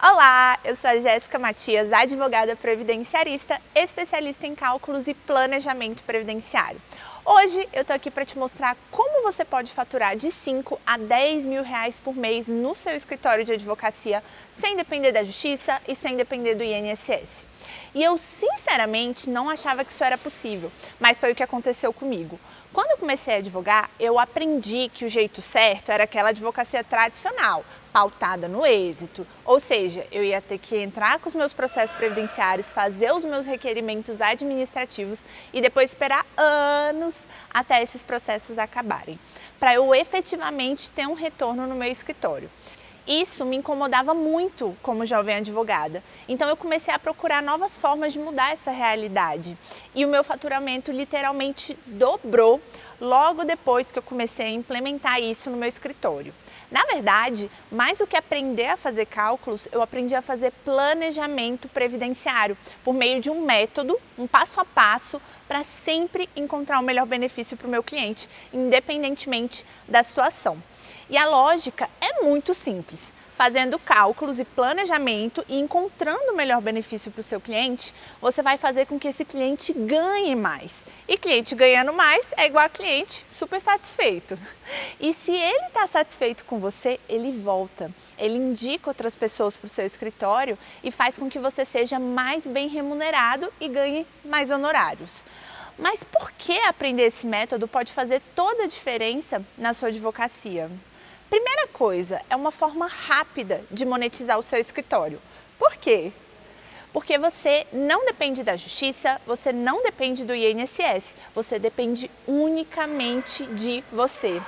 Olá, eu sou a Jéssica Matias, advogada previdenciarista, especialista em cálculos e planejamento previdenciário. Hoje eu tô aqui para te mostrar como você pode faturar de 5 a 10 mil reais por mês no seu escritório de advocacia, sem depender da justiça e sem depender do INSS. E eu sinceramente não achava que isso era possível, mas foi o que aconteceu comigo. Quando eu comecei a advogar, eu aprendi que o jeito certo era aquela advocacia tradicional, pautada no êxito. Ou seja, eu ia ter que entrar com os meus processos previdenciários, fazer os meus requerimentos administrativos e depois esperar anos até esses processos acabarem, para eu efetivamente ter um retorno no meu escritório. Isso me incomodava muito como jovem advogada, então eu comecei a procurar novas formas de mudar essa realidade e o meu faturamento literalmente dobrou logo depois que eu comecei a implementar isso no meu escritório. Na verdade, mais do que aprender a fazer cálculos, eu aprendi a fazer planejamento previdenciário por meio de um método, um passo a passo, para sempre encontrar o melhor benefício para o meu cliente, independentemente da situação. E a lógica é muito simples. Fazendo cálculos e planejamento e encontrando o melhor benefício para o seu cliente, você vai fazer com que esse cliente ganhe mais. E cliente ganhando mais é igual a cliente super satisfeito. E se ele está satisfeito com você, ele volta. Ele indica outras pessoas para o seu escritório e faz com que você seja mais bem remunerado e ganhe mais honorários. Mas por que aprender esse método pode fazer toda a diferença na sua advocacia? Primeira coisa, é uma forma rápida de monetizar o seu escritório. Por quê? Porque você não depende da justiça, você não depende do INSS, você depende unicamente de você.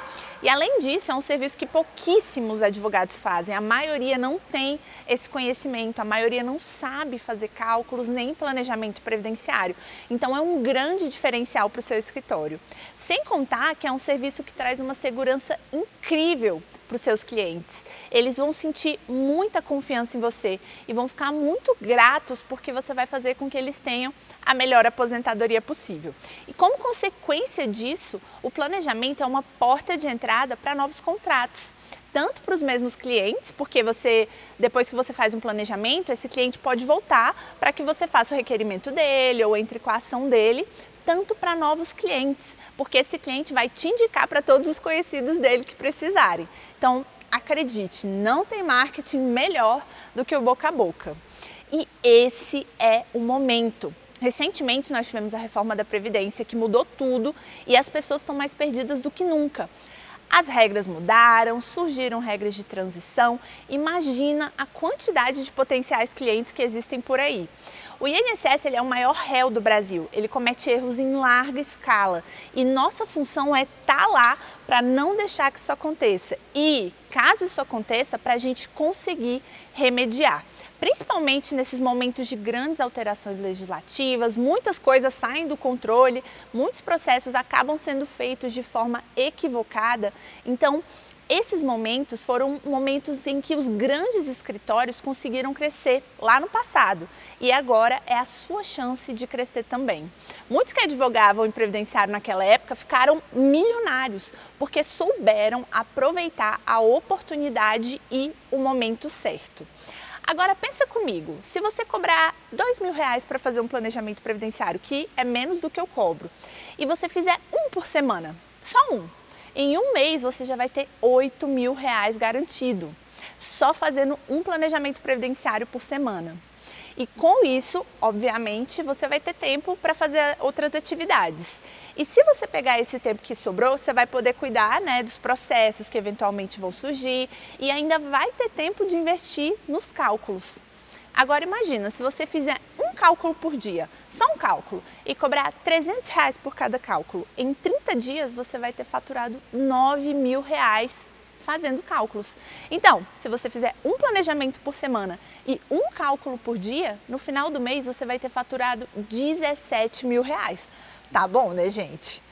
E além disso, é um serviço que pouquíssimos advogados fazem, a maioria não tem esse conhecimento, a maioria não sabe fazer cálculos nem planejamento previdenciário. Então é um grande diferencial para o seu escritório. Sem contar que é um serviço que traz uma segurança incrível para os seus clientes. Eles vão sentir muita confiança em você e vão ficar muito gratos porque você vai fazer com que eles tenham a melhor aposentadoria possível. E como consequência disso, o planejamento é uma porta de entrada para novos contratos. Tanto para os mesmos clientes, porque depois que você faz um planejamento, esse cliente pode voltar para que você faça o requerimento dele ou entre com a ação dele, tanto para novos clientes, porque esse cliente vai te indicar para todos os conhecidos dele que precisarem. Então, acredite, não tem marketing melhor do que o boca a boca. E esse é o momento. Recentemente nós tivemos a reforma da Previdência que mudou tudo e as pessoas estão mais perdidas do que nunca. As regras mudaram, surgiram regras de transição. Imagina a quantidade de potenciais clientes que existem por aí. O INSS é o maior réu do Brasil, ele comete erros em larga escala e nossa função é estar lá para não deixar que isso aconteça e, caso isso aconteça, para a gente conseguir remediar. Principalmente nesses momentos de grandes alterações legislativas, muitas coisas saem do controle, muitos processos acabam sendo feitos de forma equivocada, então esses momentos foram momentos em que os grandes escritórios conseguiram crescer lá no passado e agora é a sua chance de crescer também. Muitos que advogavam em previdenciário naquela época ficaram milionários porque souberam aproveitar a oportunidade e o momento certo. Agora pensa comigo, se você cobrar 2 mil reais para fazer um planejamento previdenciário, que é menos do que eu cobro, e você fizer um por semana, só um, em um mês você já vai ter 8 mil reais garantido, só fazendo um planejamento previdenciário por semana. E com isso, obviamente, você vai ter tempo para fazer outras atividades. E se você pegar esse tempo que sobrou, você vai poder cuidar, dos processos que eventualmente vão surgir e ainda vai ter tempo de investir nos cálculos. Agora imagina, se você fizer um cálculo por dia, só um cálculo, e cobrar 300 reais por cada cálculo, em 30 dias você vai ter faturado 9 mil reais fazendo cálculos. Então, se você fizer um planejamento por semana e um cálculo por dia, no final do mês você vai ter faturado 17 mil reais. Tá bom, né, gente?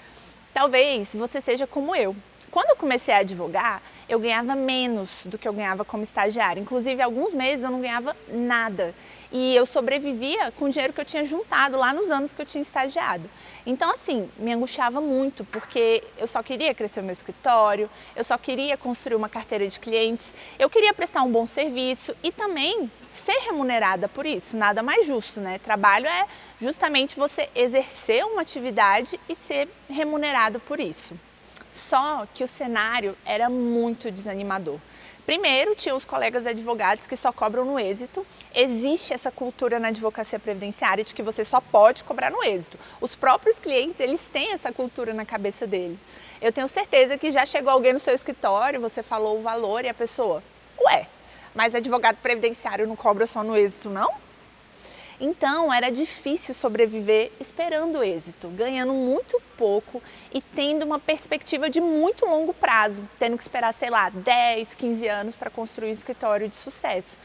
Talvez você seja como eu. Quando eu comecei a advogar, eu ganhava menos do que eu ganhava como estagiária. Inclusive, alguns meses eu não ganhava nada. e eu sobrevivia com o dinheiro que eu tinha juntado lá nos anos que eu tinha estagiado. Então, assim, me angustiava muito, porque eu só queria crescer o meu escritório, eu só queria construir uma carteira de clientes, eu queria prestar um bom serviço e também ser remunerada por isso, nada mais justo, né? Trabalho é justamente você exercer uma atividade e ser remunerado por isso. Só que o cenário era muito desanimador. Primeiro, tinha os colegas advogados que só cobram no êxito. Existe essa cultura na advocacia previdenciária de que você só pode cobrar no êxito. Os próprios clientes, eles têm essa cultura na cabeça dele. Eu tenho certeza que já chegou alguém no seu escritório, você falou o valor e a pessoa, ué, mas advogado previdenciário não cobra só no êxito, não? Então, era difícil sobreviver esperando o êxito, ganhando muito pouco e tendo uma perspectiva de muito longo prazo, tendo que esperar, sei lá, 10, 15 anos para construir um escritório de sucesso.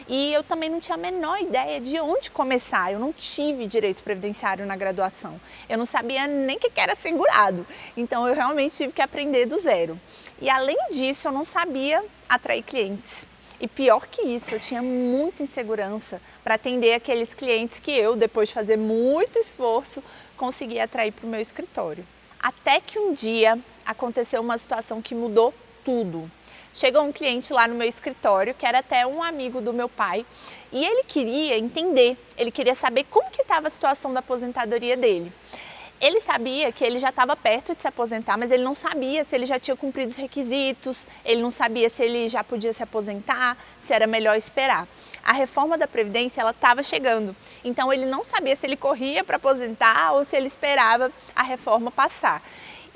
E eu também não tinha a menor ideia de onde começar, eu não tive direito previdenciário na graduação, eu não sabia nem o que era segurado, então eu realmente tive que aprender do zero. E além disso, eu não sabia atrair clientes. E pior que isso, eu tinha muita insegurança para atender aqueles clientes que eu, depois de fazer muito esforço, consegui atrair para o meu escritório. Até que um dia aconteceu uma situação que mudou tudo. Chegou um cliente lá no meu escritório, que era até um amigo do meu pai, e ele queria entender, ele queria saber como que estava a situação da aposentadoria dele. Ele sabia que ele já estava perto de se aposentar, mas ele não sabia se ele já tinha cumprido os requisitos, ele não sabia se ele já podia se aposentar, se era melhor esperar. A reforma da Previdência, ela estava chegando, então ele não sabia se ele corria para aposentar ou se ele esperava a reforma passar.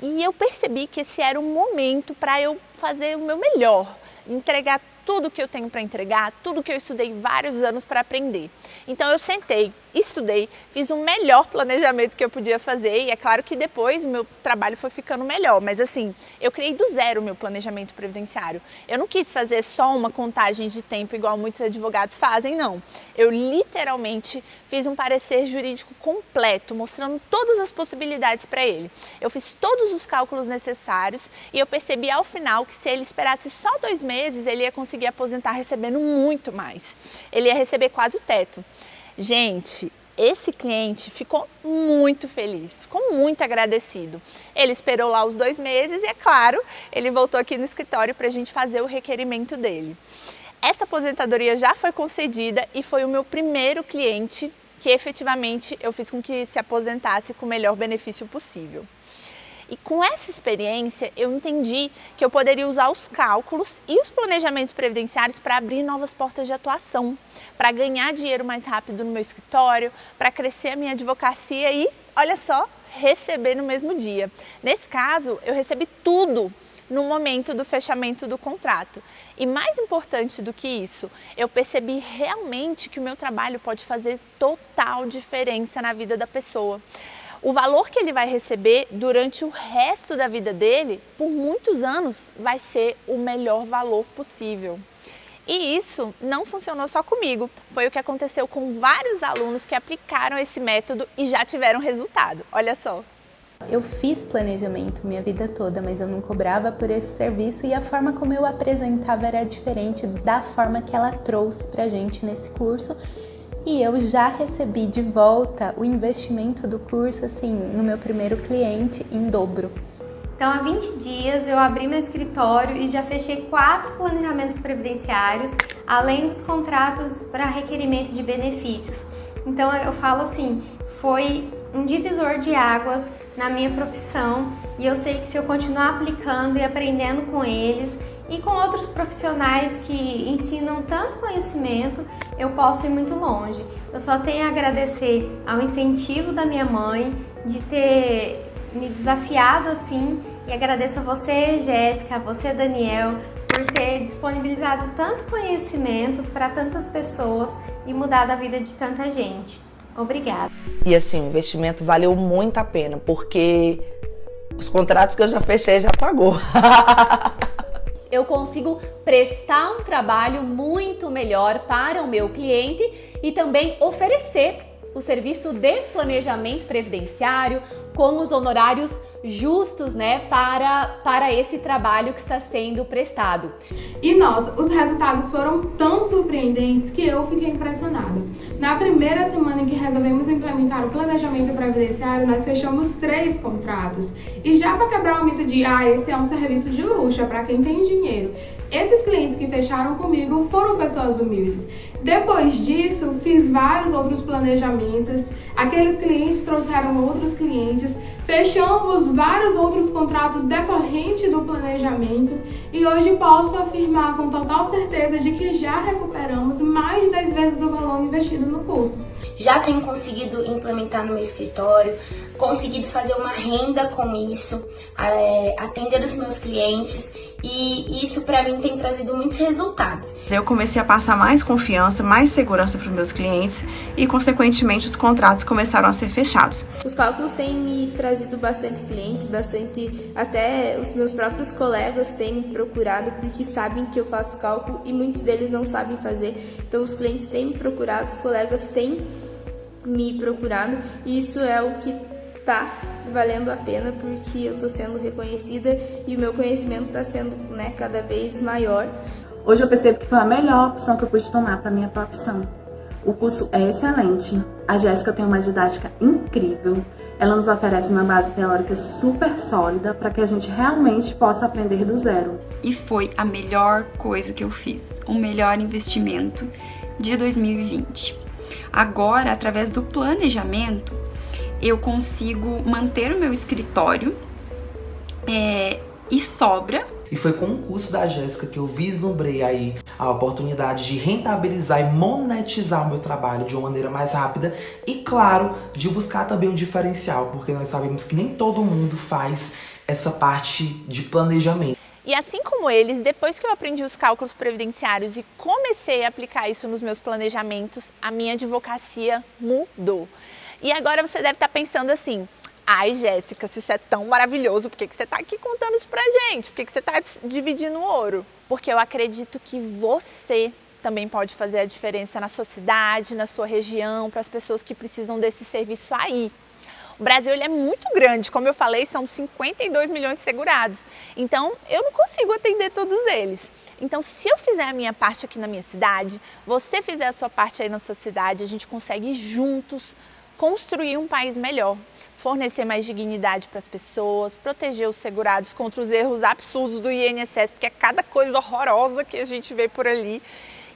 E eu percebi que esse era o momento para eu fazer o meu melhor, entregar tudo que eu tenho para entregar, tudo que eu estudei vários anos para aprender. Então eu sentei, estudei, fiz o melhor planejamento que eu podia fazer e é claro que depois o meu trabalho foi ficando melhor, mas assim, eu criei do zero o meu planejamento previdenciário. Eu não quis fazer só uma contagem de tempo igual muitos advogados fazem, não. Eu literalmente fiz um parecer jurídico completo, mostrando todas as possibilidades para ele. Eu fiz todos os cálculos necessários e eu percebi ao final que se ele esperasse só 2 meses, ele ia conseguir aposentar recebendo muito mais. Ele ia receber quase o teto. Gente, esse cliente ficou muito feliz, ficou muito agradecido. Ele esperou lá os 2 meses e, é claro, ele voltou aqui no escritório para a gente fazer o requerimento dele. Essa aposentadoria já foi concedida e foi o meu primeiro cliente que efetivamente eu fiz com que se aposentasse com o melhor benefício possível. E com essa experiência, eu entendi que eu poderia usar os cálculos e os planejamentos previdenciários para abrir novas portas de atuação, para ganhar dinheiro mais rápido no meu escritório, para crescer a minha advocacia e, olha só, receber no mesmo dia. Nesse caso, eu recebi tudo no momento do fechamento do contrato. E mais importante do que isso, eu percebi realmente que o meu trabalho pode fazer total diferença na vida da pessoa. O valor que ele vai receber durante o resto da vida dele, por muitos anos, vai ser o melhor valor possível. E isso não funcionou só comigo, foi o que aconteceu com vários alunos que aplicaram esse método e já tiveram resultado. Olha só. Eu fiz planejamento minha vida toda, mas eu não cobrava por esse serviço e a forma como eu apresentava era diferente da forma que ela trouxe pra gente nesse curso. E eu já recebi de volta o investimento do curso, assim, no meu primeiro cliente em dobro. Então, há 20 dias eu abri meu escritório e já fechei 4 planejamentos previdenciários, além dos contratos para requerimento de benefícios. Então, eu falo assim, foi um divisor de águas na minha profissão e eu sei que se eu continuar aplicando e aprendendo com eles e com outros profissionais que ensinam tanto conhecimento, eu posso ir muito longe. Eu só tenho a agradecer ao incentivo da minha mãe de ter me desafiado assim e agradeço a você, Jéssica, a você, Daniel, por ter disponibilizado tanto conhecimento para tantas pessoas e mudado a vida de tanta gente. Obrigada. E assim, o investimento valeu muito a pena, porque os contratos que eu já fechei já pagou. Eu consigo prestar um trabalho muito melhor para o meu cliente e também oferecer o serviço de planejamento previdenciário com os honorários justos, né, para esse trabalho que está sendo prestado. E os resultados foram tão surpreendentes que eu fiquei impressionada. Na primeira semana em que resolvemos implementar o planejamento previdenciário, nós fechamos 3 contratos. E já para quebrar o mito de, esse é um serviço de luxo, é para quem tem dinheiro. Esses clientes que fecharam comigo foram pessoas humildes. Depois disso, fiz vários outros planejamentos, aqueles clientes trouxeram outros clientes, fechamos vários outros contratos decorrentes do planejamento e hoje posso afirmar com total certeza de que já recuperamos mais de 10 vezes o valor investido no curso. Já tenho conseguido implementar no meu escritório, conseguido fazer uma renda com isso, atender os meus clientes, e isso para mim tem trazido muitos resultados. Eu comecei a passar mais confiança, mais segurança para os meus clientes e, consequentemente, os contratos começaram a ser fechados. Os cálculos têm me trazido bastante clientes, até os meus próprios colegas têm me procurado porque sabem que eu faço cálculo e muitos deles não sabem fazer. Então os clientes têm me procurado, os colegas têm me procurado e isso é o que está valendo a pena porque eu estou sendo reconhecida e o meu conhecimento está sendo cada vez maior. Hoje eu percebo que foi a melhor opção que eu pude tomar para minha profissão. O curso é excelente, a Jéssica tem uma didática incrível, ela nos oferece uma base teórica super sólida para que a gente realmente possa aprender do zero. E foi a melhor coisa que eu fiz, o melhor investimento de 2020. Agora, através do planejamento, eu consigo manter o meu escritório e sobra. E foi com o curso da Jéssica que eu vislumbrei aí a oportunidade de rentabilizar e monetizar o meu trabalho de uma maneira mais rápida e, claro, de buscar também um diferencial, porque nós sabemos que nem todo mundo faz essa parte de planejamento. E assim como eles, depois que eu aprendi os cálculos previdenciários e comecei a aplicar isso nos meus planejamentos, a minha advocacia mudou. E agora você deve estar pensando assim, ai Jéssica, se isso é tão maravilhoso, por que você está aqui contando isso pra gente? Por que você está dividindo o ouro? Porque eu acredito que você também pode fazer a diferença na sua cidade, na sua região, para as pessoas que precisam desse serviço aí. O Brasil ele é muito grande, como eu falei, são 52 milhões de segurados. Então, eu não consigo atender todos eles. Então, se eu fizer a minha parte aqui na minha cidade, você fizer a sua parte aí na sua cidade, a gente consegue juntos construir um país melhor, fornecer mais dignidade para as pessoas, proteger os segurados contra os erros absurdos do INSS, porque é cada coisa horrorosa que a gente vê por ali.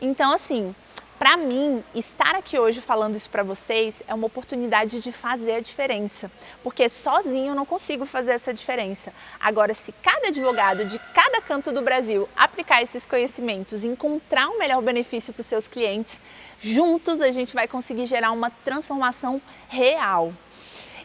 Então, assim, para mim, estar aqui hoje falando isso para vocês é uma oportunidade de fazer a diferença, porque sozinho eu não consigo fazer essa diferença. Agora, se cada advogado de cada canto do Brasil aplicar esses conhecimentos e encontrar um melhor benefício para os seus clientes, juntos a gente vai conseguir gerar uma transformação real.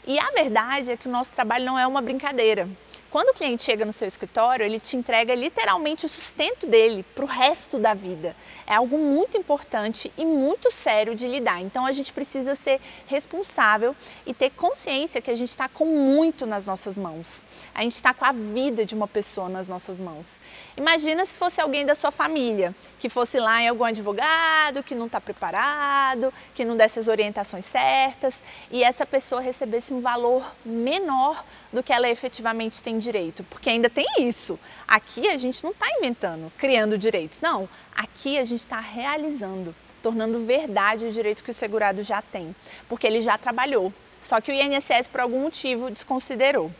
E a verdade é que o nosso trabalho não é uma brincadeira. Quando o cliente chega no seu escritório, ele te entrega literalmente o sustento dele para o resto da vida. É algo muito importante e muito sério de lidar. Então a gente precisa ser responsável e ter consciência que a gente está com muito nas nossas mãos. A gente está com a vida de uma pessoa nas nossas mãos. Imagina se fosse alguém da sua família, que fosse lá em algum advogado, que não está preparado, que não desse as orientações certas e essa pessoa recebesse um valor menor do que ela efetivamente tem direito, porque ainda tem isso. Aqui a gente não está inventando, criando direitos, não. Aqui a gente está realizando, tornando verdade o direito que o segurado já tem, porque ele já trabalhou, só que o INSS por algum motivo desconsiderou.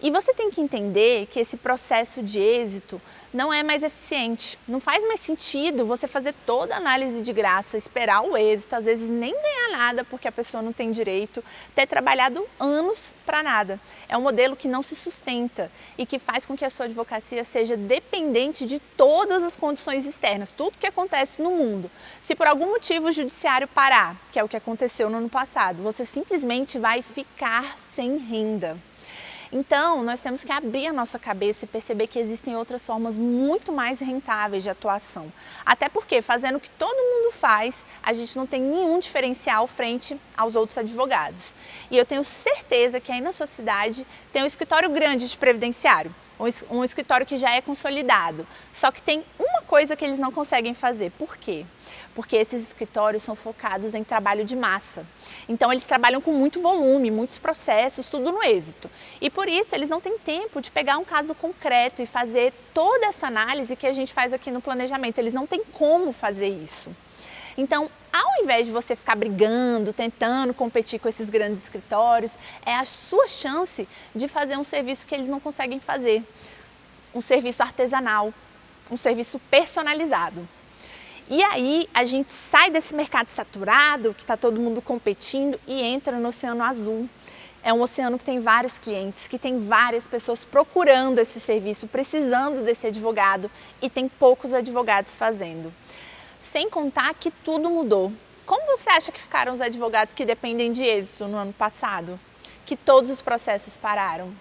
E você tem que entender que esse processo de êxito não é mais eficiente. Não faz mais sentido você fazer toda a análise de graça, esperar o êxito, às vezes nem ganhar nada porque a pessoa não tem direito, ter trabalhado anos para nada. É um modelo que não se sustenta e que faz com que a sua advocacia seja dependente de todas as condições externas, tudo que acontece no mundo. Se por algum motivo o judiciário parar, que é o que aconteceu no ano passado, você simplesmente vai ficar sem renda. Então, nós temos que abrir a nossa cabeça e perceber que existem outras formas muito mais rentáveis de atuação. Até porque, fazendo o que todo mundo faz, a gente não tem nenhum diferencial frente aos outros advogados. E eu tenho certeza que aí na sua cidade tem um escritório grande de previdenciário, um escritório que já é consolidado. Só que tem uma coisa que eles não conseguem fazer. Por quê? Porque esses escritórios são focados em trabalho de massa. Então, eles trabalham com muito volume, muitos processos, tudo no êxito. E por por isso, eles não têm tempo de pegar um caso concreto e fazer toda essa análise que a gente faz aqui no planejamento. Eles não têm como fazer isso. Então, ao invés de você ficar brigando, tentando competir com esses grandes escritórios, é a sua chance de fazer um serviço que eles não conseguem fazer. Um serviço artesanal, um serviço personalizado. E aí, a gente sai desse mercado saturado, que está todo mundo competindo, e entra no Oceano Azul. É um oceano que tem vários clientes, que tem várias pessoas procurando esse serviço, precisando desse advogado, e tem poucos advogados fazendo. Sem contar que tudo mudou. Como você acha que ficaram os advogados que dependem de êxito no ano passado? Que todos os processos pararam.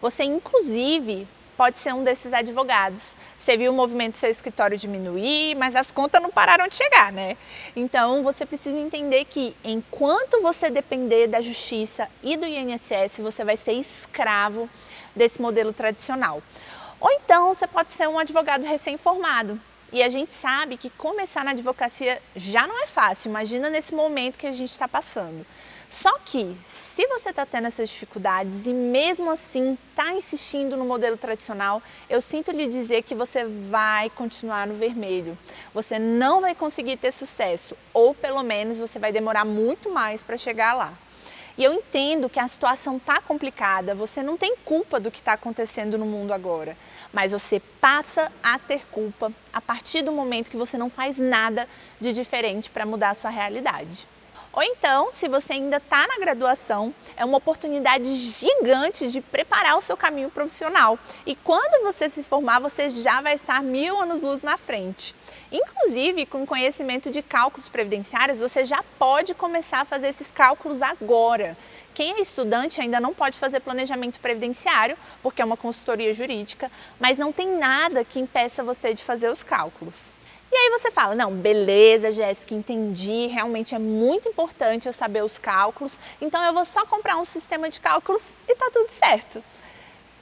Você, inclusive, pode ser um desses advogados. Você viu o movimento do seu escritório diminuir, mas as contas não pararam de chegar, né? Então, você precisa entender que enquanto você depender da justiça e do INSS, você vai ser escravo desse modelo tradicional. Ou então, você pode ser um advogado recém-formado. E a gente sabe que começar na advocacia já não é fácil, imagina nesse momento que a gente está passando. Só que, se você está tendo essas dificuldades e mesmo assim está insistindo no modelo tradicional, eu sinto lhe dizer que você vai continuar no vermelho. Você não vai conseguir ter sucesso, ou pelo menos você vai demorar muito mais para chegar lá. E eu entendo que a situação está complicada, você não tem culpa do que está acontecendo no mundo agora, mas você passa a ter culpa a partir do momento que você não faz nada de diferente para mudar a sua realidade. Ou então, se você ainda está na graduação, é uma oportunidade gigante de preparar o seu caminho profissional. E quando você se formar, você já vai estar 1000 anos-luz na frente. Inclusive, com conhecimento de cálculos previdenciários, você já pode começar a fazer esses cálculos agora. Quem é estudante ainda não pode fazer planejamento previdenciário, porque é uma consultoria jurídica, mas não tem nada que impeça você de fazer os cálculos. E aí você fala, não, beleza, Jéssica, entendi, realmente é muito importante eu saber os cálculos, então eu vou só comprar um sistema de cálculos e tá tudo certo.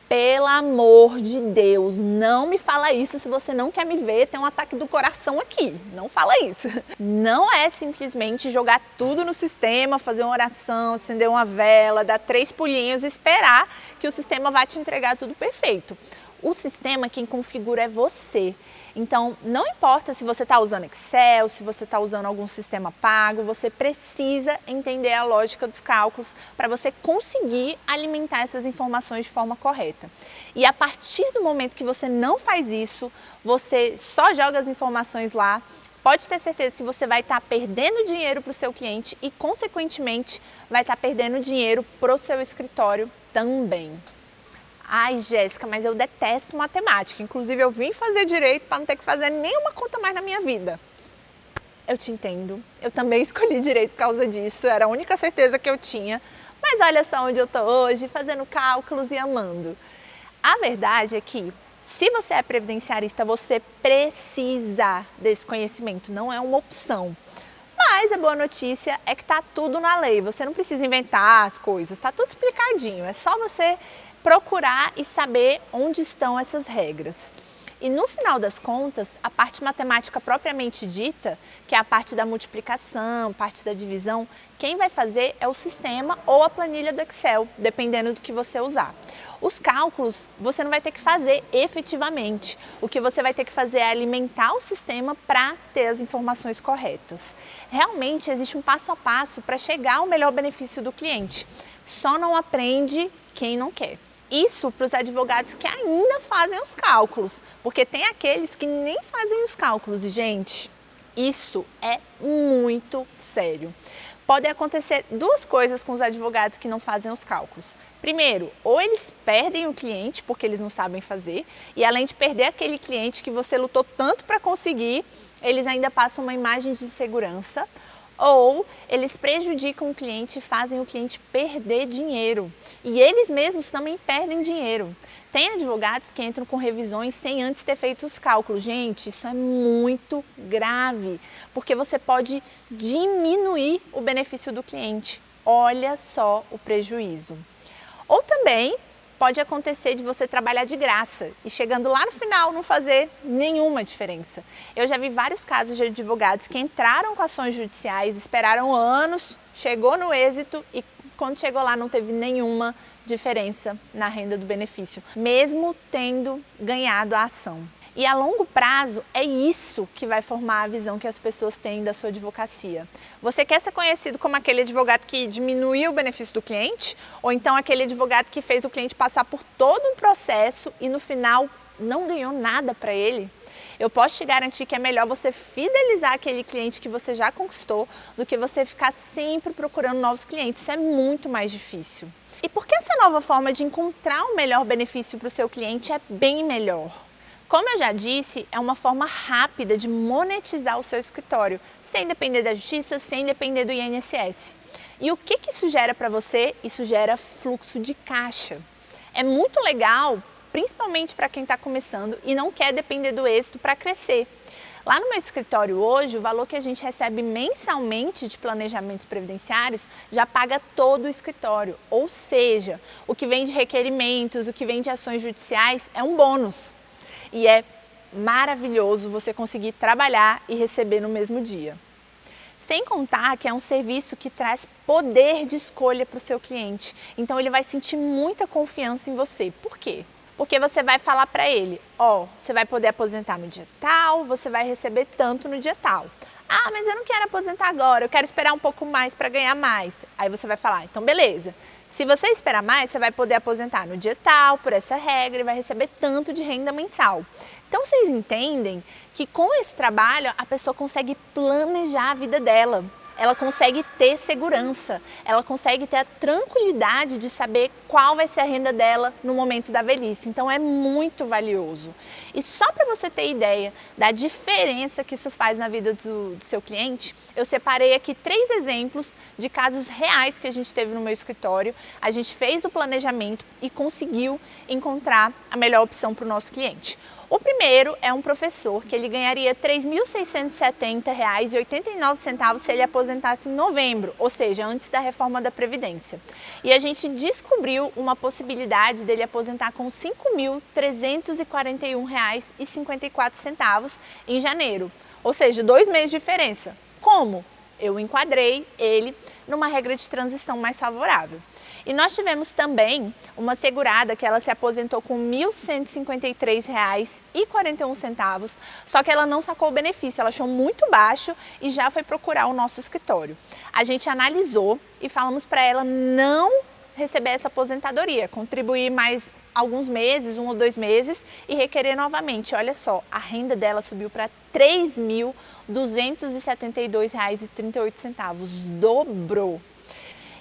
Pelo amor de Deus, não me fala isso se você não quer me ver ter um ataque do coração aqui, não fala isso. Não é simplesmente jogar tudo no sistema, fazer uma oração, acender uma vela, dar 3 pulinhos e esperar que o sistema vai te entregar tudo perfeito. O sistema, quem configura é você. Então, não importa se você está usando Excel, se você está usando algum sistema pago, você precisa entender a lógica dos cálculos para você conseguir alimentar essas informações de forma correta. E a partir do momento que você não faz isso, você só joga as informações lá, pode ter certeza que você vai estar perdendo dinheiro para o seu cliente e, consequentemente, vai estar perdendo dinheiro para o seu escritório também. Ai, Jéssica, mas eu detesto matemática. Inclusive, eu vim fazer direito para não ter que fazer nenhuma conta mais na minha vida. Eu te entendo. Eu também escolhi direito por causa disso. Era a única certeza que eu tinha. Mas olha só onde eu estou hoje, fazendo cálculos e amando. A verdade é que, se você é previdenciarista, você precisa desse conhecimento. Não é uma opção. Mas a boa notícia é que está tudo na lei. Você não precisa inventar as coisas. Está tudo explicadinho. É só você procurar e saber onde estão essas regras. E no final das contas, a parte matemática propriamente dita, que é a parte da multiplicação, parte da divisão, quem vai fazer é o sistema ou a planilha do Excel, dependendo do que você usar. Os cálculos você não vai ter que fazer efetivamente. O que você vai ter que fazer é alimentar o sistema para ter as informações corretas. Realmente existe um passo a passo para chegar ao melhor benefício do cliente. Só não aprende quem não quer. Isso para os advogados que ainda fazem os cálculos, porque tem aqueles que nem fazem os cálculos. E, gente, isso é muito sério. Podem acontecer 2 coisas com os advogados que não fazem os cálculos. Primeiro, ou eles perdem o cliente porque eles não sabem fazer, e além de perder aquele cliente que você lutou tanto para conseguir, eles ainda passam uma imagem de segurança, ou eles prejudicam o cliente e fazem o cliente perder dinheiro. E eles mesmos também perdem dinheiro. Tem advogados que entram com revisões sem antes ter feito os cálculos. Gente, isso é muito grave, porque você pode diminuir o benefício do cliente. Olha só o prejuízo. Ou também pode acontecer de você trabalhar de graça e chegando lá no final não fazer nenhuma diferença. Eu já vi vários casos de advogados que entraram com ações judiciais, esperaram anos, chegou no êxito e quando chegou lá não teve nenhuma diferença na renda do benefício, mesmo tendo ganhado a ação. E a longo prazo é isso que vai formar a visão que as pessoas têm da sua advocacia. Você quer ser conhecido como aquele advogado que diminuiu o benefício do cliente? Ou então aquele advogado que fez o cliente passar por todo um processo e no final não ganhou nada para ele? Eu posso te garantir que é melhor você fidelizar aquele cliente que você já conquistou do que você ficar sempre procurando novos clientes. Isso é muito mais difícil. E por que essa nova forma de encontrar o melhor benefício para o seu cliente é bem melhor? Como eu já disse, é uma forma rápida de monetizar o seu escritório, sem depender da justiça, sem depender do INSS. E o que isso gera para você? Isso gera fluxo de caixa. É muito legal, principalmente para quem está começando e não quer depender do êxito para crescer. Lá no meu escritório hoje, o valor que a gente recebe mensalmente de planejamentos previdenciários já paga todo o escritório. Ou seja, o que vem de requerimentos, o que vem de ações judiciais é um bônus. E é maravilhoso você conseguir trabalhar e receber no mesmo dia. Sem contar que é um serviço que traz poder de escolha para o seu cliente. Então ele vai sentir muita confiança em você. Por quê? Porque você vai falar para ele, você vai poder aposentar no dia tal, você vai receber tanto no dia tal. Ah, mas eu não quero aposentar agora, eu quero esperar um pouco mais para ganhar mais. Aí você vai falar, então beleza. Se você esperar mais, você vai poder aposentar no dia tal, por essa regra, e vai receber tanto de renda mensal. Então vocês entendem que com esse trabalho a pessoa consegue planejar a vida dela. Ela consegue ter segurança, ela consegue ter a tranquilidade de saber qual vai ser a renda dela no momento da velhice. Então é muito valioso. E só para você ter ideia da diferença que isso faz na vida do seu cliente, eu separei aqui 3 exemplos de casos reais que a gente teve no meu escritório. A gente fez o planejamento e conseguiu encontrar a melhor opção para o nosso cliente. O primeiro é um professor que ele ganharia R$ 3.670,89 se ele aposentasse em novembro, ou seja, antes da reforma da Previdência. E a gente descobriu uma possibilidade dele aposentar com R$ 5.341,54 em janeiro, ou seja, 2 meses de diferença. Como? Eu enquadrei ele numa regra de transição mais favorável. E nós tivemos também uma segurada que ela se aposentou com R$ 1.153,41, só que ela não sacou o benefício, ela achou muito baixo e já foi procurar o nosso escritório. A gente analisou e falamos para ela não receber essa aposentadoria, contribuir mais alguns meses, 1 ou 2 meses e requerer novamente. Olha só, a renda dela subiu para R$ 3.272,38, dobrou.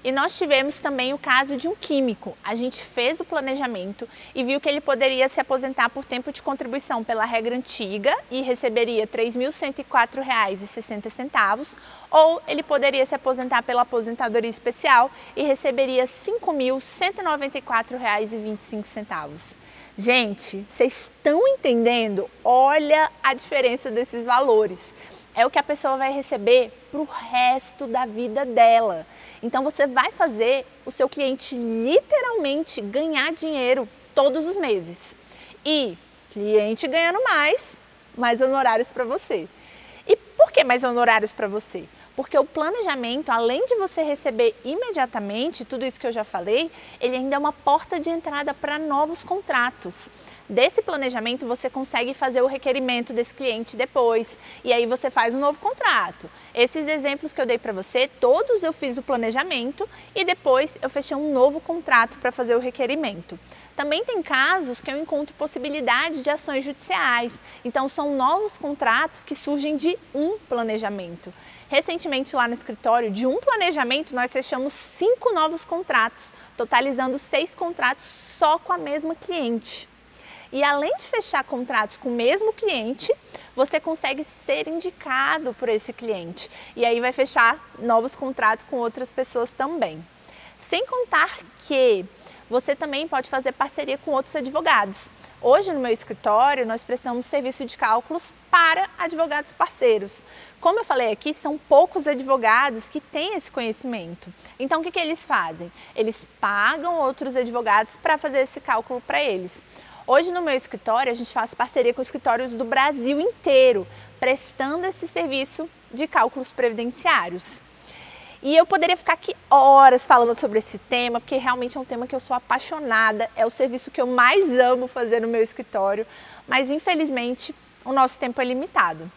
E nós tivemos também o caso de um químico. A gente fez o planejamento e viu que ele poderia se aposentar por tempo de contribuição pela regra antiga e receberia R$ 3.104,60, ou ele poderia se aposentar pela aposentadoria especial e receberia R$ 5.194,25. Gente, vocês estão entendendo? Olha a diferença desses valores. É o que a pessoa vai receber para o resto da vida dela. Então você vai fazer o seu cliente literalmente ganhar dinheiro todos os meses. E cliente ganhando mais honorários para você. E por que mais honorários para você? Porque o planejamento, além de você receber imediatamente tudo isso que eu já falei, ele ainda é uma porta de entrada para novos contratos. Desse planejamento você consegue fazer o requerimento desse cliente depois e aí você faz um novo contrato. Esses exemplos que eu dei para você, todos eu fiz o planejamento e depois eu fechei um novo contrato para fazer o requerimento. Também tem casos que eu encontro possibilidade de ações judiciais, então são novos contratos que surgem de um planejamento. Recentemente lá no escritório, de um planejamento, nós fechamos 5 novos contratos, totalizando 6 contratos só com a mesma cliente. E além de fechar contratos com o mesmo cliente, você consegue ser indicado por esse cliente. E aí vai fechar novos contratos com outras pessoas também. Sem contar que você também pode fazer parceria com outros advogados. Hoje no meu escritório nós prestamos serviço de cálculos para advogados parceiros. Como eu falei aqui, são poucos advogados que têm esse conhecimento. Então o que eles fazem? Eles pagam outros advogados para fazer esse cálculo para eles. Hoje no meu escritório a gente faz parceria com escritórios do Brasil inteiro, prestando esse serviço de cálculos previdenciários. E eu poderia ficar aqui horas falando sobre esse tema, porque realmente é um tema que eu sou apaixonada, é o serviço que eu mais amo fazer no meu escritório, mas infelizmente o nosso tempo é limitado.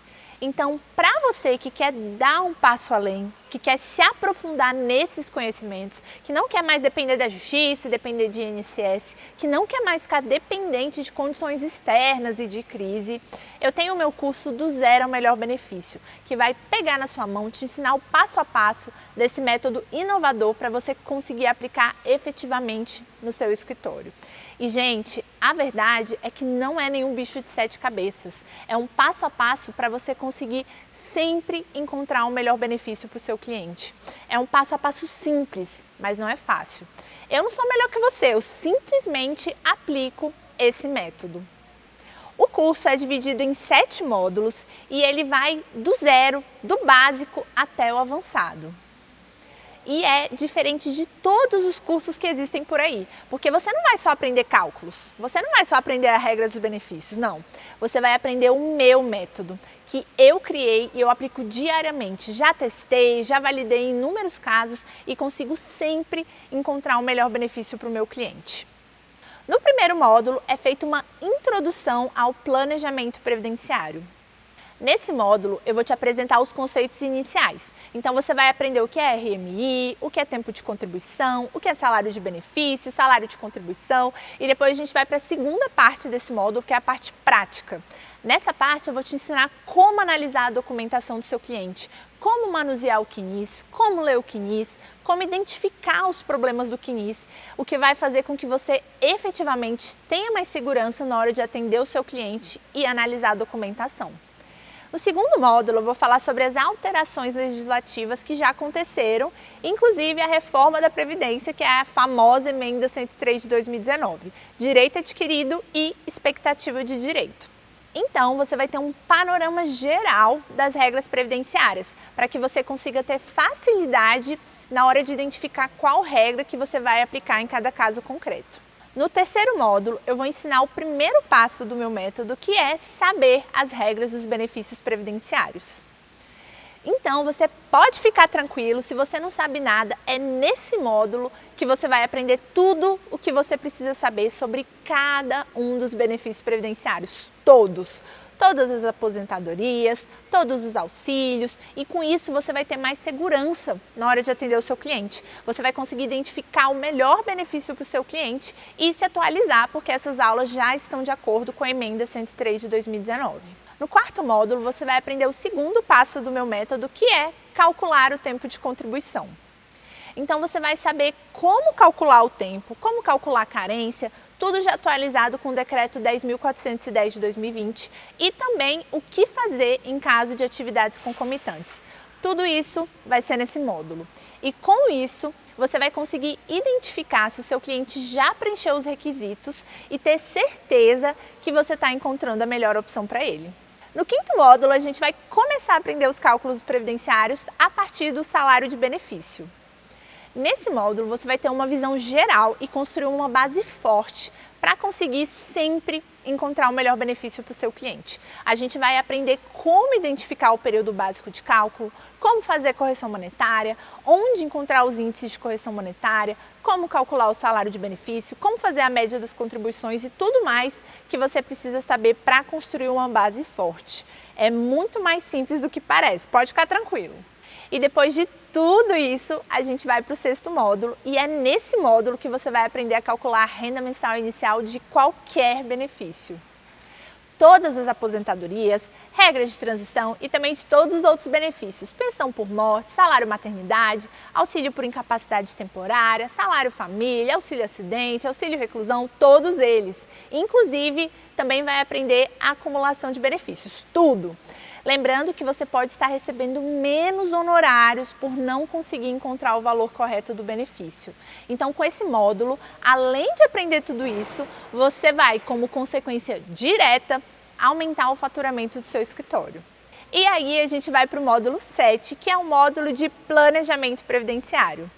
Então, para você que quer dar um passo além, que quer se aprofundar nesses conhecimentos, que não quer mais depender da justiça, depender de INSS, que não quer mais ficar dependente de condições externas e de crise, eu tenho o meu curso do Zero ao Melhor Benefício, que vai pegar na sua mão, te ensinar o passo a passo desse método inovador para você conseguir aplicar efetivamente no seu escritório. E, gente, a verdade é que não é nenhum bicho de 7 cabeças. É um passo a passo para você conseguir sempre encontrar um melhor benefício para o seu cliente. É um passo a passo simples, mas não é fácil. Eu não sou melhor que você, eu simplesmente aplico esse método. O curso é dividido em 7 módulos e ele vai do zero, do básico até o avançado. E é diferente de todos os cursos que existem por aí, porque você não vai só aprender cálculos, você não vai só aprender a regra dos benefícios, não. Você vai aprender o meu método, que eu criei e eu aplico diariamente. Já testei, já validei em inúmeros casos e consigo sempre encontrar o melhor benefício para o meu cliente. No primeiro módulo é feita uma introdução ao planejamento previdenciário. Nesse módulo, eu vou te apresentar os conceitos iniciais. Então, você vai aprender o que é RMI, o que é tempo de contribuição, o que é salário de benefício, salário de contribuição. E depois a gente vai para a segunda parte desse módulo, que é a parte prática. Nessa parte, eu vou te ensinar como analisar a documentação do seu cliente, como manusear o CNIS, como ler o CNIS, como identificar os problemas do CNIS, o que vai fazer com que você efetivamente tenha mais segurança na hora de atender o seu cliente e analisar a documentação. No segundo módulo, eu vou falar sobre as alterações legislativas que já aconteceram, inclusive a reforma da Previdência, que é a famosa Emenda 103 de 2019, direito adquirido e expectativa de direito. Então, você vai ter um panorama geral das regras previdenciárias, para que você consiga ter facilidade na hora de identificar qual regra que você vai aplicar em cada caso concreto. No terceiro módulo, eu vou ensinar o primeiro passo do meu método, que é saber as regras dos benefícios previdenciários. Então, você pode ficar tranquilo, se você não sabe nada, é nesse módulo que você vai aprender tudo o que você precisa saber sobre cada um dos benefícios previdenciários, todos. Todas as aposentadorias, todos os auxílios, e com isso você vai ter mais segurança na hora de atender o seu cliente. Você vai conseguir identificar o melhor benefício para o seu cliente e se atualizar, porque essas aulas já estão de acordo com a Emenda 103 de 2019. No quarto módulo, você vai aprender o segundo passo do meu método, que é calcular o tempo de contribuição. Então você vai saber como calcular o tempo, como calcular a carência, tudo já atualizado com o decreto 10.410 de 2020 e também o que fazer em caso de atividades concomitantes. Tudo isso vai ser nesse módulo. E com isso, você vai conseguir identificar se o seu cliente já preencheu os requisitos e ter certeza que você está encontrando a melhor opção para ele. No quinto módulo, a gente vai começar a aprender os cálculos previdenciários a partir do salário de benefício. Nesse módulo, você vai ter uma visão geral e construir uma base forte para conseguir sempre encontrar o melhor benefício para o seu cliente. A gente vai aprender como identificar o período básico de cálculo, como fazer correção monetária, onde encontrar os índices de correção monetária, como calcular o salário de benefício, como fazer a média das contribuições e tudo mais que você precisa saber para construir uma base forte. É muito mais simples do que parece, pode ficar tranquilo. E depois de tudo isso, a gente vai para o sexto módulo e é nesse módulo que você vai aprender a calcular a renda mensal inicial de qualquer benefício. Todas as aposentadorias, regras de transição e também de todos os outros benefícios, pensão por morte, salário maternidade, auxílio por incapacidade temporária, salário família, auxílio acidente, auxílio reclusão, todos eles. Inclusive, também vai aprender a acumulação de benefícios, tudo. Lembrando que você pode estar recebendo menos honorários por não conseguir encontrar o valor correto do benefício. Então, com esse módulo, além de aprender tudo isso, você vai, como consequência direta, aumentar o faturamento do seu escritório. E aí a gente vai para o módulo 7, que é o módulo de planejamento previdenciário.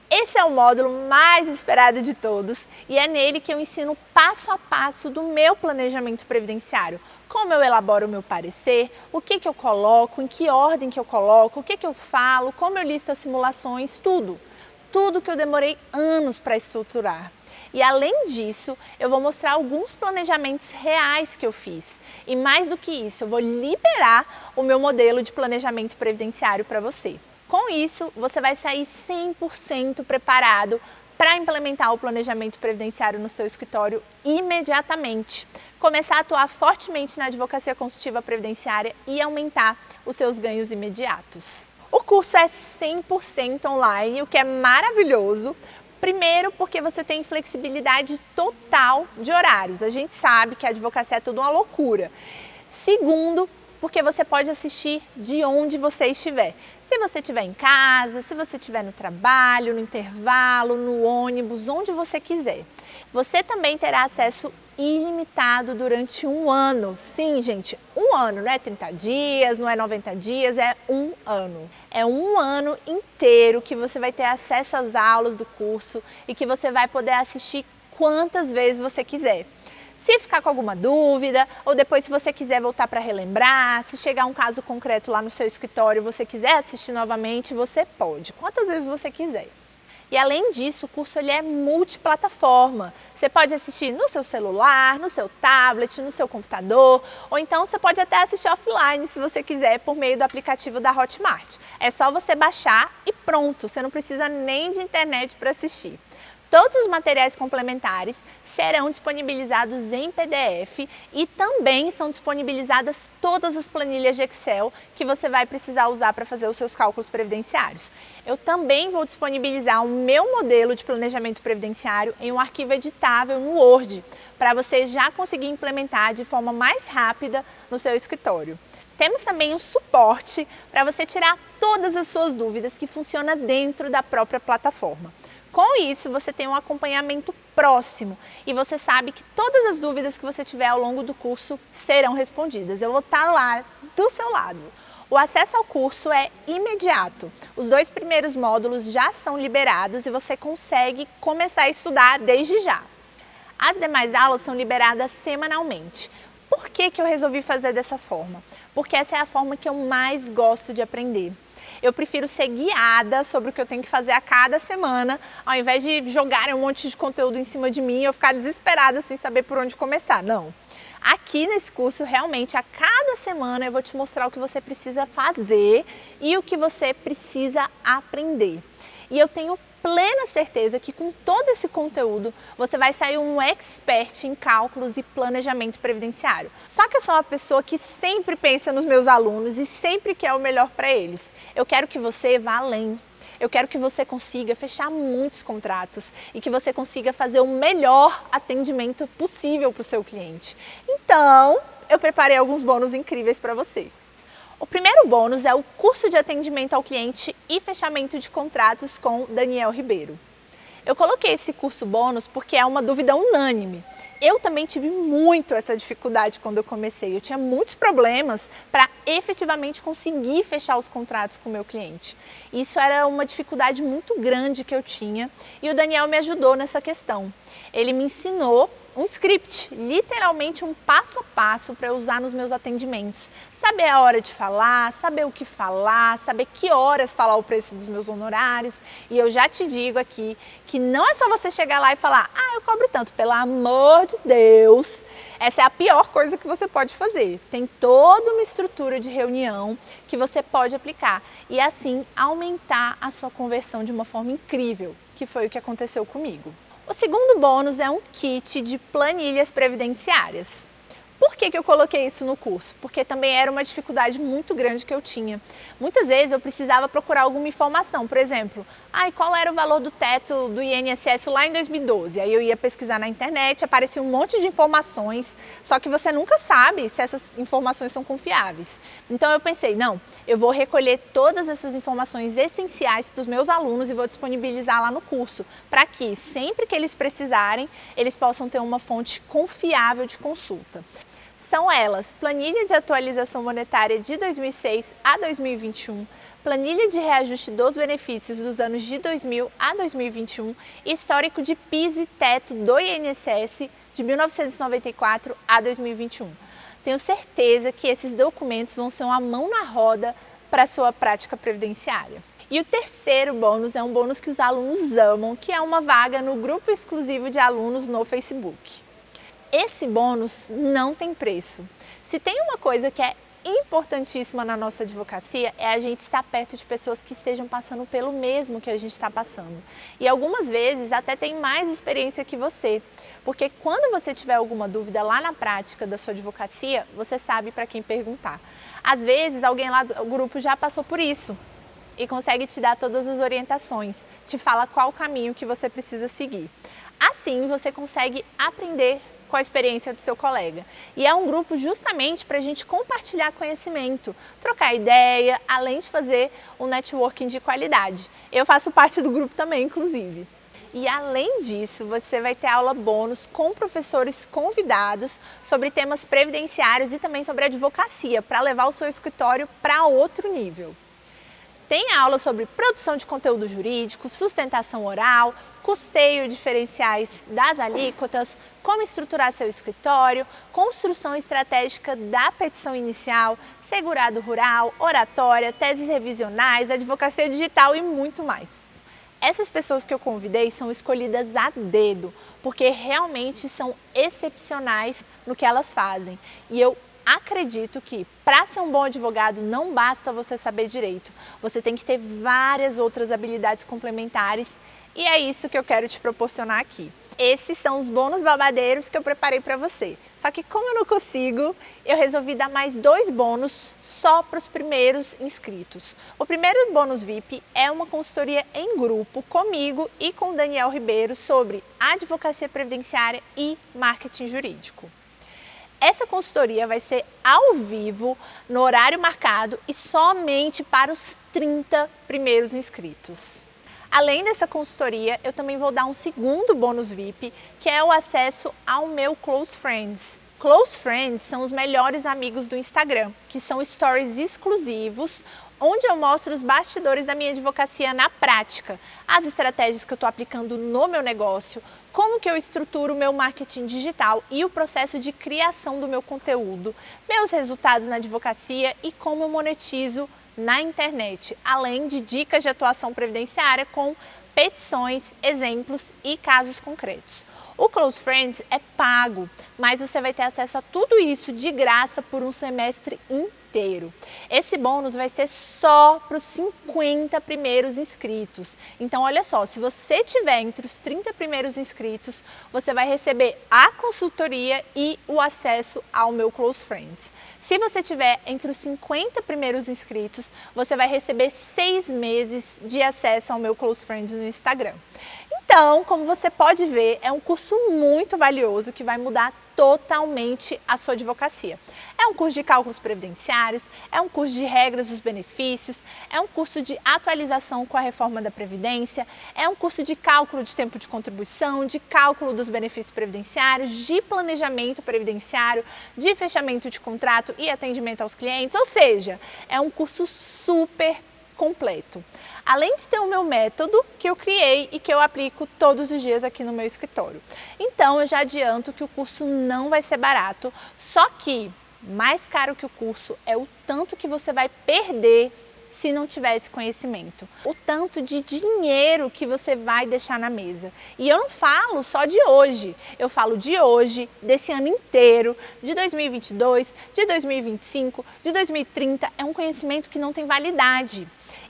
Esse é o módulo mais esperado de todos e é nele que eu ensino passo a passo do meu planejamento previdenciário. Como eu elaboro o meu parecer, o que eu coloco, em que ordem que eu coloco, o que eu falo, como eu listo as simulações, tudo. Tudo que eu demorei anos para estruturar. E além disso, eu vou mostrar alguns planejamentos reais que eu fiz. E mais do que isso, eu vou liberar o meu modelo de planejamento previdenciário para você. Com isso, você vai sair 100% preparado para implementar o planejamento previdenciário no seu escritório imediatamente. Começar a atuar fortemente na advocacia consultiva previdenciária e aumentar os seus ganhos imediatos. O curso é 100% online, o que é maravilhoso. Primeiro, porque você tem flexibilidade total de horários. A gente sabe que a advocacia é tudo uma loucura. Segundo, porque você pode assistir de onde você estiver. Se você estiver em casa, se você estiver no trabalho, no intervalo, no ônibus, onde você quiser. Você também terá acesso ilimitado durante um ano. Sim, gente, um ano, não é 30 dias, não é 90 dias, é um ano. É um ano inteiro que você vai ter acesso às aulas do curso e que você vai poder assistir quantas vezes você quiser. Se ficar com alguma dúvida, ou depois se você quiser voltar para relembrar, se chegar um caso concreto lá no seu escritório e você quiser assistir novamente, você pode, quantas vezes você quiser. E além disso, o curso ele é multiplataforma. Você pode assistir no seu celular, no seu tablet, no seu computador, ou então você pode até assistir offline se você quiser por meio do aplicativo da Hotmart. É só você baixar e pronto, você não precisa nem de internet para assistir. Todos os materiais complementares serão disponibilizados em PDF e também são disponibilizadas todas as planilhas de Excel que você vai precisar usar para fazer os seus cálculos previdenciários. Eu também vou disponibilizar o meu modelo de planejamento previdenciário em um arquivo editável no Word, para você já conseguir implementar de forma mais rápida no seu escritório. Temos também um suporte para você tirar todas as suas dúvidas que funciona dentro da própria plataforma. Com isso, você tem um acompanhamento próximo e você sabe que todas as dúvidas que você tiver ao longo do curso serão respondidas. Eu vou estar lá do seu lado. O acesso ao curso é imediato. Os 2 primeiros módulos já são liberados e você consegue começar a estudar desde já. As demais aulas são liberadas semanalmente. Por que eu resolvi fazer dessa forma? Porque essa é a forma que eu mais gosto de aprender. Eu prefiro ser guiada sobre o que eu tenho que fazer a cada semana, ao invés de jogarem um monte de conteúdo em cima de mim e eu ficar desesperada sem saber por onde começar. Não. Aqui nesse curso, realmente, a cada semana eu vou te mostrar o que você precisa fazer e o que você precisa aprender. E eu tenho plena certeza que com todo esse conteúdo você vai sair um expert em cálculos e planejamento previdenciário. Só que eu sou uma pessoa que sempre pensa nos meus alunos e sempre quer o melhor para eles. Eu quero que você vá além. Eu quero que você consiga fechar muitos contratos e que você consiga fazer o melhor atendimento possível para o seu cliente. Então, eu preparei alguns bônus incríveis para você. O primeiro bônus é o curso de atendimento ao cliente e fechamento de contratos com Daniel Ribeiro. Eu coloquei esse curso bônus porque é uma dúvida unânime. Eu também tive muito essa dificuldade quando eu comecei. Eu tinha muitos problemas para efetivamente conseguir fechar os contratos com o meu cliente. Isso era uma dificuldade muito grande que eu tinha e o Daniel me ajudou nessa questão. Ele me ensinou um script, literalmente um passo a passo para eu usar nos meus atendimentos. Saber a hora de falar, saber o que falar, saber que horas falar o preço dos meus honorários. E eu já te digo aqui que não é só você chegar lá e falar: ah, eu cobro tanto, pelo amor de Deus. Essa é a pior coisa que você pode fazer. Tem toda uma estrutura de reunião que você pode aplicar e assim aumentar a sua conversão de uma forma incrível, que foi o que aconteceu comigo. O segundo bônus é um kit de planilhas previdenciárias. Por que eu coloquei isso no curso? Porque também era uma dificuldade muito grande que eu tinha. Muitas vezes eu precisava procurar alguma informação, por exemplo, qual era o valor do teto do INSS lá em 2012? Aí eu ia pesquisar na internet, aparecia um monte de informações, só que você nunca sabe se essas informações são confiáveis. Então eu pensei, não, eu vou recolher todas essas informações essenciais para os meus alunos e vou disponibilizar lá no curso, para que sempre que eles precisarem, eles possam ter uma fonte confiável de consulta. São elas: planilha de atualização monetária de 2006 a 2021, planilha de reajuste dos benefícios dos anos de 2000 a 2021 e histórico de piso e teto do INSS de 1994 a 2021. Tenho certeza que esses documentos vão ser uma mão na roda para a sua prática previdenciária. E o terceiro bônus é um bônus que os alunos amam, que é uma vaga no grupo exclusivo de alunos no Facebook. Esse bônus não tem preço. Se tem uma coisa que é importantíssima na nossa advocacia é a gente estar perto de pessoas que estejam passando pelo mesmo que a gente está passando. E algumas vezes até tem mais experiência que você, porque quando você tiver alguma dúvida lá na prática da sua advocacia, você sabe para quem perguntar. Às vezes alguém lá do grupo já passou por isso e consegue te dar todas as orientações, te fala qual caminho que você precisa seguir. Assim você consegue aprender com a experiência do seu colega. E é um grupo justamente para a gente compartilhar conhecimento, trocar ideia, além de fazer um networking de qualidade. Eu faço parte do grupo também, inclusive. E além disso, você vai ter aula bônus com professores convidados sobre temas previdenciários e também sobre advocacia, para levar o seu escritório para outro nível. Tem aula sobre produção de conteúdo jurídico, sustentação oral, custeio e diferenciais das alíquotas, como estruturar seu escritório, construção estratégica da petição inicial, segurado rural, oratória, teses revisionais, advocacia digital e muito mais. Essas pessoas que eu convidei são escolhidas a dedo, porque realmente são excepcionais no que elas fazem. E eu acredito que para ser um bom advogado não basta você saber direito, você tem que ter várias outras habilidades complementares e é isso que eu quero te proporcionar aqui. Esses são os bônus babadeiros que eu preparei para você. Só que como eu não consigo, eu resolvi dar mais 2 bônus só para os primeiros inscritos. O primeiro bônus VIP é uma consultoria em grupo comigo e com o Daniel Ribeiro sobre advocacia previdenciária e marketing jurídico. Essa consultoria vai ser ao vivo, no horário marcado e somente para os 30 primeiros inscritos. Além dessa consultoria, eu também vou dar um segundo bônus VIP, que é o acesso ao meu Close Friends. Close Friends são os melhores amigos do Instagram, que são stories exclusivos, onde eu mostro os bastidores da minha advocacia na prática, as estratégias que eu estou aplicando no meu negócio, como que eu estruturo o meu marketing digital e o processo de criação do meu conteúdo, meus resultados na advocacia e como eu monetizo na internet, além de dicas de atuação previdenciária com petições, exemplos e casos concretos. O Close Friends é pago, mas você vai ter acesso a tudo isso de graça por um semestre inteiro. Esse bônus vai ser só para os 50 primeiros inscritos. Então, olha só, se você tiver entre os 30 primeiros inscritos, você vai receber a consultoria e o acesso ao meu Close Friends. Se você tiver entre os 50 primeiros inscritos, você vai receber 6 meses de acesso ao meu Close Friends no Instagram. Então, como você pode ver, é um curso muito valioso que vai mudar totalmente a sua advocacia. É um curso de cálculos previdenciários, é um curso de regras dos benefícios, é um curso de atualização com a reforma da Previdência, é um curso de cálculo de tempo de contribuição, de cálculo dos benefícios previdenciários, de planejamento previdenciário, de fechamento de contrato e atendimento aos clientes, ou seja, é um curso super completo. Além de ter o meu método que eu criei e que eu aplico todos os dias aqui no meu escritório. Então eu já adianto que o curso não vai ser barato, só que mais caro que o curso é o tanto que você vai perder se não tiver esse conhecimento. O tanto de dinheiro que você vai deixar na mesa. E eu não falo só de hoje, eu falo de hoje, desse ano inteiro, de 2022, de 2025, de 2030. É um conhecimento que não tem validade.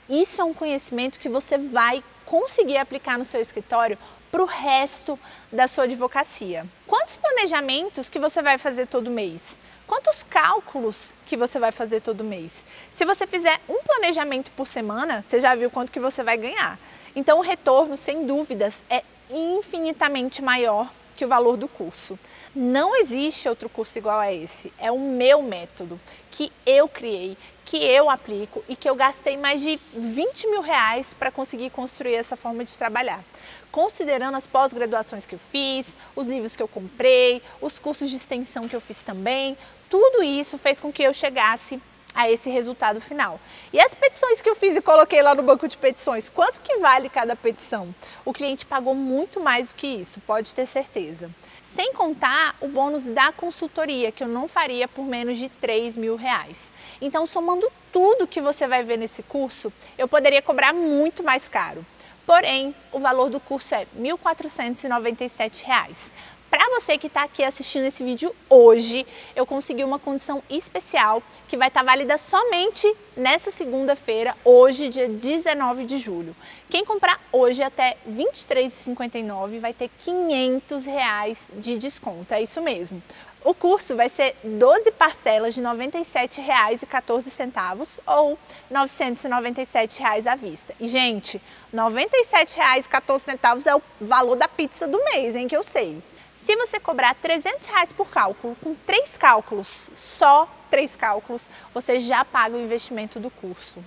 Isso é um conhecimento que você vai conseguir aplicar no seu escritório para o resto da sua advocacia. Quantos planejamentos que você vai fazer todo mês? Quantos cálculos que você vai fazer todo mês? Se você fizer um planejamento por semana, você já viu quanto que você vai ganhar. Então o retorno, sem dúvidas, é infinitamente maior que o valor do curso. Não existe outro curso igual a esse. É o meu método que eu criei, que eu aplico e que eu gastei mais de 20 mil reais para conseguir construir essa forma de trabalhar. Considerando as pós-graduações que eu fiz, os livros que eu comprei, os cursos de extensão que eu fiz também, tudo isso fez com que eu chegasse a esse resultado final. E as petições que eu fiz e coloquei lá no banco de petições, quanto que vale cada petição? O cliente pagou muito mais do que isso, pode ter certeza. Sem contar o bônus da consultoria, que eu não faria por menos de R$3.000. Então, somando tudo que você vai ver nesse curso, eu poderia cobrar muito mais caro. Porém, o valor do curso é R$ 1.497. Para você que está aqui assistindo esse vídeo hoje, eu consegui uma condição especial que vai estar válida somente nessa segunda-feira, hoje, dia 19 de julho. Quem comprar hoje até R$ 23,59 vai ter R$500 de desconto, é isso mesmo. O curso vai ser 12 parcelas de R$ 97,14 ou R$ 997 à vista. E, gente, R$ 97,14 é o valor da pizza do mês, hein, que eu sei. Se você cobrar R$300 por cálculo, com 3 cálculos, só 3 cálculos, você já paga o investimento do curso.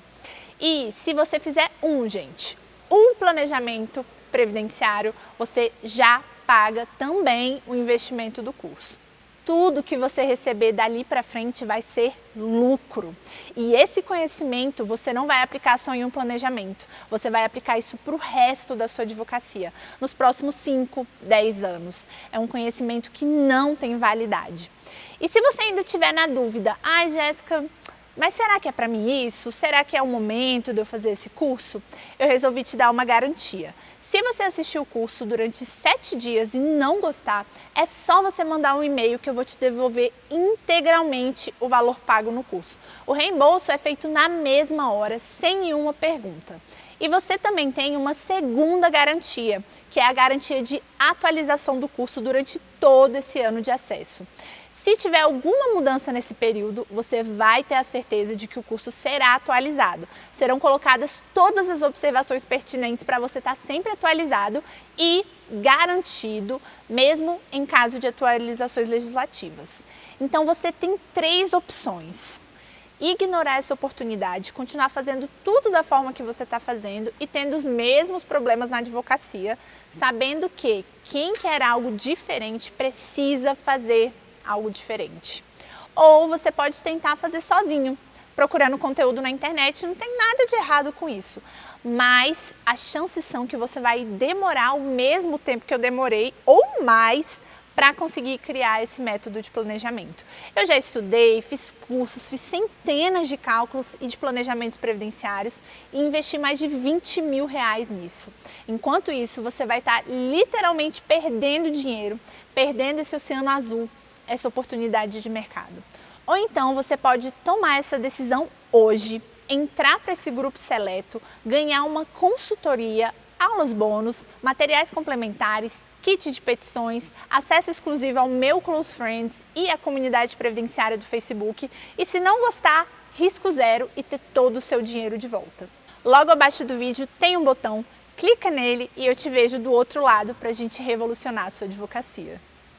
E se você fizer um planejamento previdenciário, você já paga também o investimento do curso. Tudo que você receber dali para frente vai ser lucro. E esse conhecimento você não vai aplicar só em um planejamento, você vai aplicar isso para o resto da sua advocacia, nos próximos 5, 10 anos. É um conhecimento que não tem validade. E se você ainda estiver na dúvida, ai Jéssica, mas será que é para mim isso? Será que é o momento de eu fazer esse curso? Eu resolvi te dar uma garantia. Se você assistir o curso durante 7 dias e não gostar, é só você mandar um e-mail que eu vou te devolver integralmente o valor pago no curso. O reembolso é feito na mesma hora, sem nenhuma pergunta. E você também tem uma segunda garantia, que é a garantia de atualização do curso durante todo esse ano de acesso. Se tiver alguma mudança nesse período, você vai ter a certeza de que o curso será atualizado. Serão colocadas todas as observações pertinentes para você estar sempre atualizado e garantido, mesmo em caso de atualizações legislativas. Então você tem 3 opções. Ignorar essa oportunidade, continuar fazendo tudo da forma que você está fazendo e tendo os mesmos problemas na advocacia, sabendo que quem quer algo diferente precisa fazer algo diferente. Ou você pode tentar fazer sozinho, procurando conteúdo na internet, não tem nada de errado com isso. Mas as chances são que você vai demorar o mesmo tempo que eu demorei ou mais para conseguir criar esse método de planejamento. Eu já estudei, fiz cursos, fiz centenas de cálculos e de planejamentos previdenciários e investi mais de R$20 mil nisso. Enquanto isso, você vai estar literalmente perdendo dinheiro, perdendo esse oceano azul, essa oportunidade de mercado. Ou então você pode tomar essa decisão hoje, entrar para esse grupo seleto, ganhar uma consultoria, aulas bônus, materiais complementares, kit de petições, acesso exclusivo ao meu Close Friends e à comunidade previdenciária do Facebook. E se não gostar, risco zero e ter todo o seu dinheiro de volta. Logo abaixo do vídeo tem um botão, clica nele e eu te vejo do outro lado para a gente revolucionar a sua advocacia.